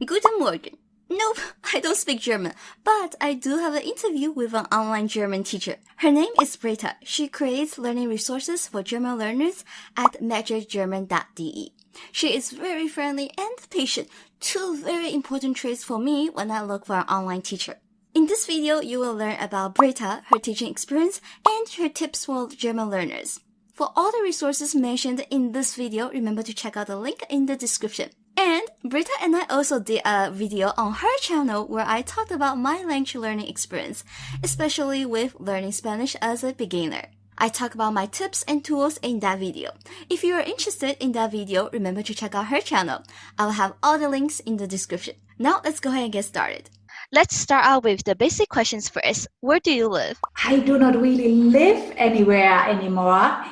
Guten morgen. Nope, I don't speak German, but I do have an interview with an online German teacher. Her name is Britta. She creates learning resources for German learners at magicgerman.de. She is very friendly and patient, two very important traits for me when I look for an online teacher. In this video, you will learn about Britta, her teaching experience, and her tips for German learners. For all the resources mentioned in this video, remember to check out the link in the description. And Britta and I also did a video on her channel where I talked about my language learning experience, especially with learning Spanish as a beginner. I talk about my tips and tools in that video. If you are interested in that video, remember to check out her channel. I'll have all the links in the description. Now let's go ahead and get started. Let's start out with the basic questions first. Where do you live? I do not really live anywhere anymore.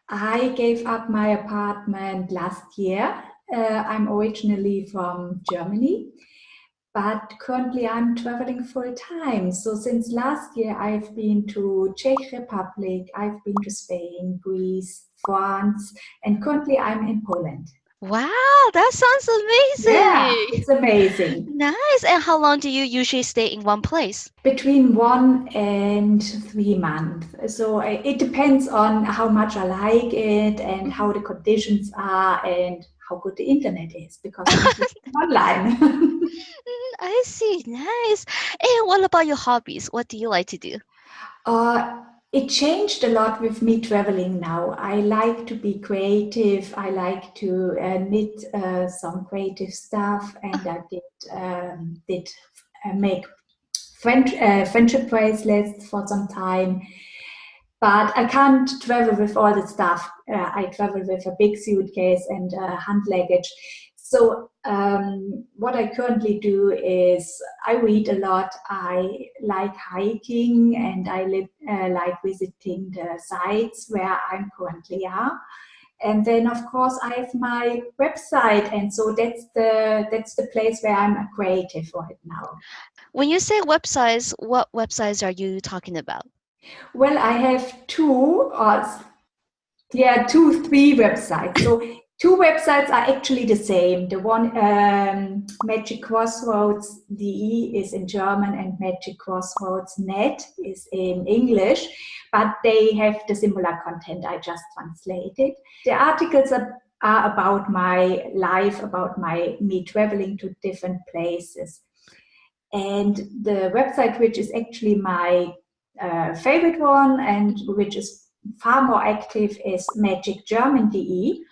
I gave up my apartment last year. I'm originally from Germany, but currently I'm traveling full time. So since last year, I've been to Czech Republic, I've been to Spain, Greece, France, and currently I'm in Poland. Wow, that sounds amazing. Yeah, it's amazing. Nice. And how long do you usually stay in one place? Between 1 and 3 months. So it depends on how much I like it and how the conditions are and how good the internet is, because I'm online. I see. Nice. And what about your hobbies? What do you like to do? It changed a lot with me traveling now. I like to be creative. I like to knit some creative stuff, and I did make friendship bracelets for some time. But I can't travel with all the stuff. I travel with a big suitcase and hand luggage. So what I currently do is I read a lot. I like hiking, and I like visiting the sites where I'm currently are. And then, of course, I have my website, and so that's the place where I'm creative right now. When you say websites, what websites are you talking about? Well, I have two, 3 websites. So 2 websites are actually the same. The one, Magic Crossroads DE, is in German, and Magic Crossroads Net is in English, but they have the similar content. I just translated. The articles are about my life, about me traveling to different places. And the website, which is actually my favorite one and which is far more active, is magicgerman.de.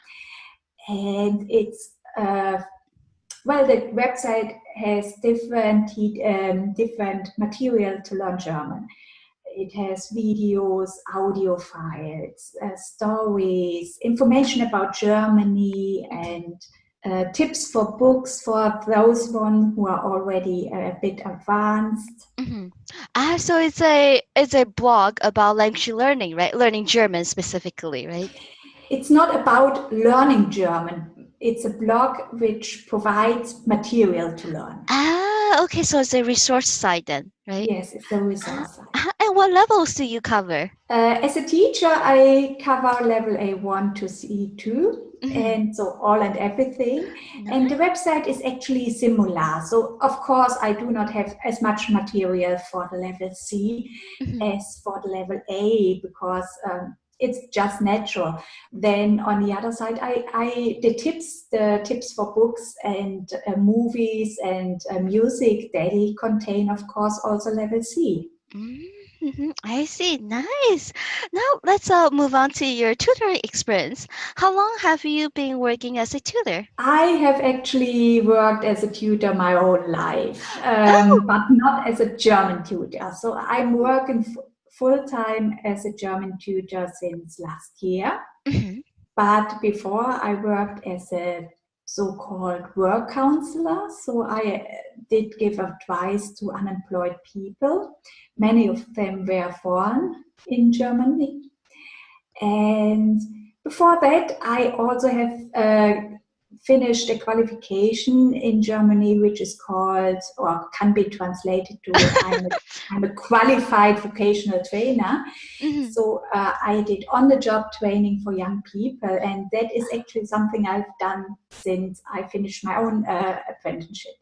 And it's the website has different material to learn German. It has videos, audio files, stories, information about Germany, and tips for books for those who are already a bit advanced. Mm-hmm. So it's a blog about language learning, right? Learning German specifically, right? It's not about learning German. It's a blog which provides material to learn. Okay, so it's a resource site then, right? Yes, it's a resource site. And what levels do you cover? As a teacher, I cover level A1 to C2, and so all and everything. Nice. And the website is actually similar. So, of course, I do not have as much material for the level C as for the level A, because it's just natural. Then on the other side, the tips for books and movies and music, they contain, of course, also level C. I see. Nice. Now let's move on to your tutoring experience. How long have you been working as a tutor? I have actually worked as a tutor my whole life, but not as a German tutor. So I'm working full-time as a German tutor since last year. But before, I worked as a so-called work counselor. So I did give advice to unemployed people. Many of them were foreign in Germany. And before that, I also have finished a qualification in Germany, which is called, or can be translated to, I'm a qualified vocational trainer. So I did on-the-job training for young people, and that is actually something I've done since I finished my own apprenticeship.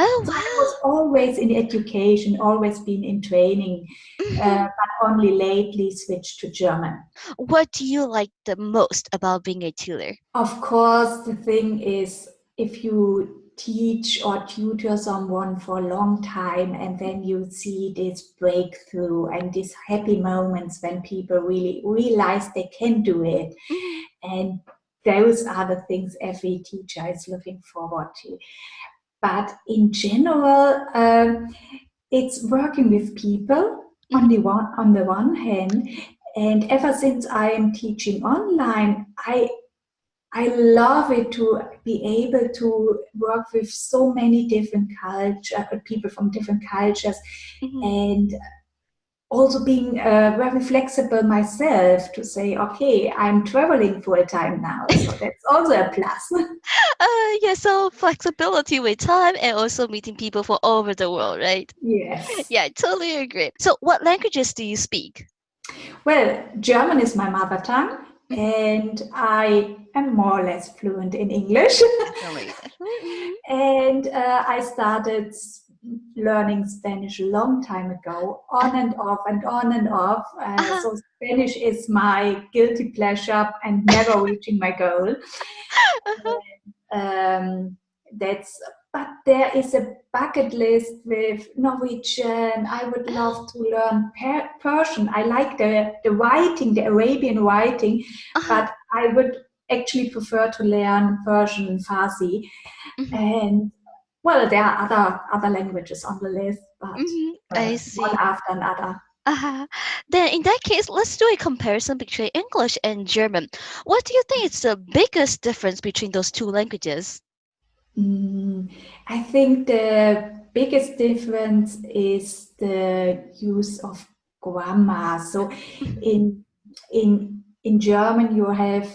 Oh, So I was wow. always in education, always been in training, Mhm. but only lately switched to German. What do you like the most about being a tutor? Of course, the thing is, if you teach or tutor someone for a long time and then you see this breakthrough and these happy moments when people really realize they can do it, Mhm, and those are the things every teacher is looking forward to. But in general, it's working with people mhm, on the one hand, and ever since I am teaching online, I love it to be able to work with so many different culture, people from different cultures, mhm. and also being very flexible myself to say, okay, I'm traveling full time now, so that's also a plus. Yeah, so flexibility with time and also meeting people from all over the world, right? Yes. Yeah, I totally agree. So, what languages do you speak? Well, German is my mother tongue, Mhm. and I am more or less fluent in English. Definitely, definitely. And I started learning Spanish a long time ago, on and off and on and off. Uh-huh. So Spanish is my guilty pleasure and never reaching my goal. Uh-huh. Um, that's but there is a bucket list with Norwegian. I would love to learn Persian. I like the writing, the Arabian writing, Uh-huh. but I would actually prefer to learn Persian, Farsi, Mhm. and well, there are other languages on the list, but Mhm. I one see. after another. Uh-huh. Then in that case, let's do a comparison between English and German. What do you think is the biggest difference between those two languages? Mm, I think the biggest difference is the use of grammar. So Mhm. in German you have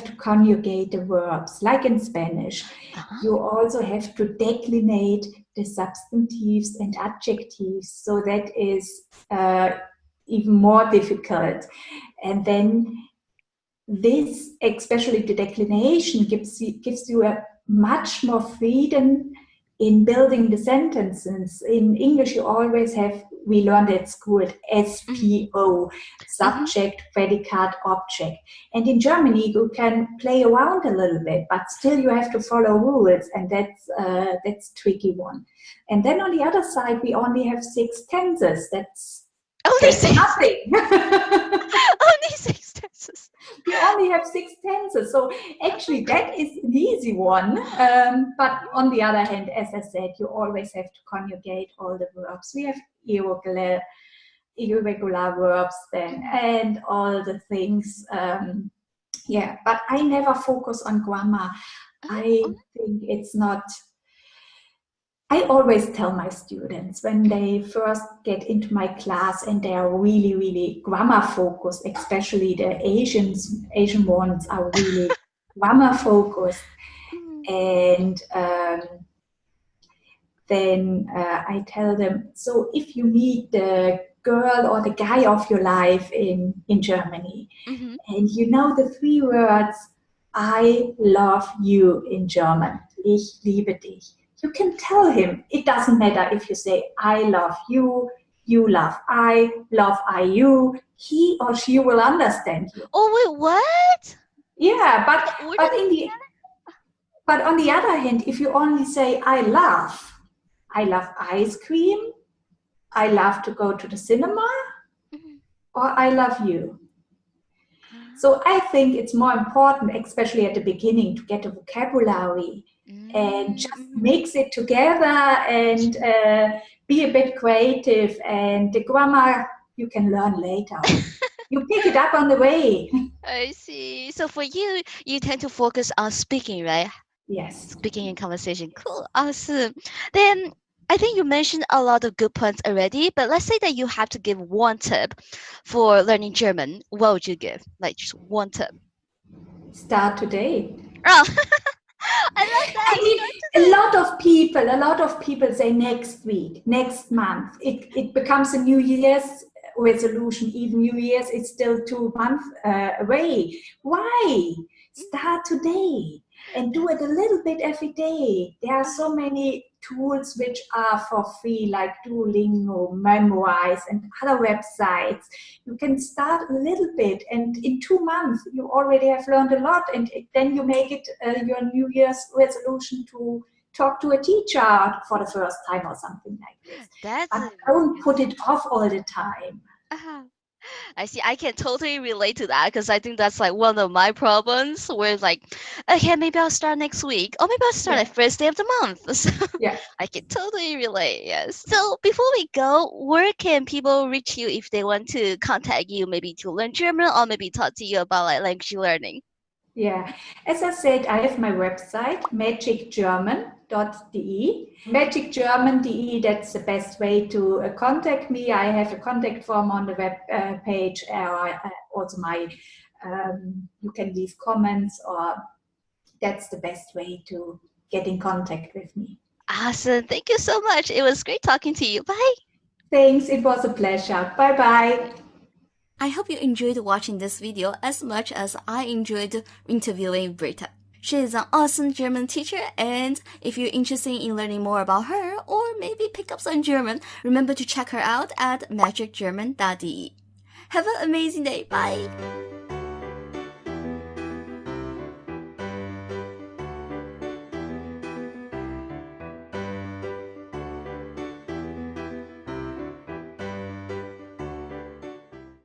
to conjugate the verbs like in Spanish. Uh-huh. You also have to declinate the substantives and adjectives. So that is even more difficult. And then this, especially the declination, gives you a much more freedom in building the sentences. In English, you always have, we learned at school, Mhm. SPO, Mhm. subject, predicate, object. And in Germany, you can play around a little bit, but still you have to follow rules, and that's tricky one. And then on the other side, we only have six tenses. Only That's six. nothing. Only six tenses. We only have six tenses. So actually, that is an easy one. But on the other hand, as I said, you always have to conjugate all the verbs. We have irregular verbs then Mhm. and all the things. Yeah, but I never focus on grammar. Oh, I think it's not. I always tell my students when they first get into my class and they are really, really grammar focused, especially the Asian ones are really grammar focused. mhm. And then I tell them, so if you meet the girl or the guy of your life in Germany, Mhm. and you know the three words, I love you in German. Ich liebe dich. You can tell him. It doesn't matter if you say, I love you, you love I you. He or she will understand you. Oh wait, what? Yeah, Where but did in the but on the other hand, if you only say I love ice cream, I love to go to the cinema, Mhm. or I love you. So Ah. I think it's more important, especially at the beginning, to get a vocabulary and Mm, just mhm. mix it together and be a bit creative. And the grammar you can learn later on. You pick it up on the way. I see. So for you, you tend to focus on speaking, right? Yes. Speaking in conversation. Cool. Awesome. Then I think you mentioned a lot of good points already, but let's say that you have to give one tip for learning German. What would you give? Like just one tip. Start today. Oh, I love I that. mean, Start today. a lot of people say next week, next month. It becomes a New Year's resolution. Even New Year's, it's still 2 months away. Why? Mhm. Start today. and do it a little bit every day. There are so many tools which are for free, like Duolingo, Memrise, and other websites. You can start a little bit, and in 2 months, you already have learned a lot, and then you make it your New Year's resolution to talk to a teacher for the first time or something like this. That's But a really don't good put it off all the time. uh I see. I can totally relate to that because I think that's like one of my problems where it's like, okay, maybe I'll start next week, or maybe I'll start Yeah, at first day of the month. So yeah. I can totally relate. Yes. So before we go, where can people reach you if they want to contact you, maybe to learn German or maybe talk to you about like language learning? Yeah, as I said, I have my website, magicgerman.de. Magicgerman.de, that's the best way to contact me. I have a contact form on the web page, also you can leave comments, or that's the best way to get in contact with me. Awesome. Thank you so much. It was great talking to you. Bye. Thanks, it was a pleasure. Bye bye. I hope you enjoyed watching this video as much as I enjoyed interviewing Britta. She is an awesome German teacher, and if you're interested in learning more about her or maybe pick up some German, remember to check her out at magicgerman.de. Have an amazing day. Bye!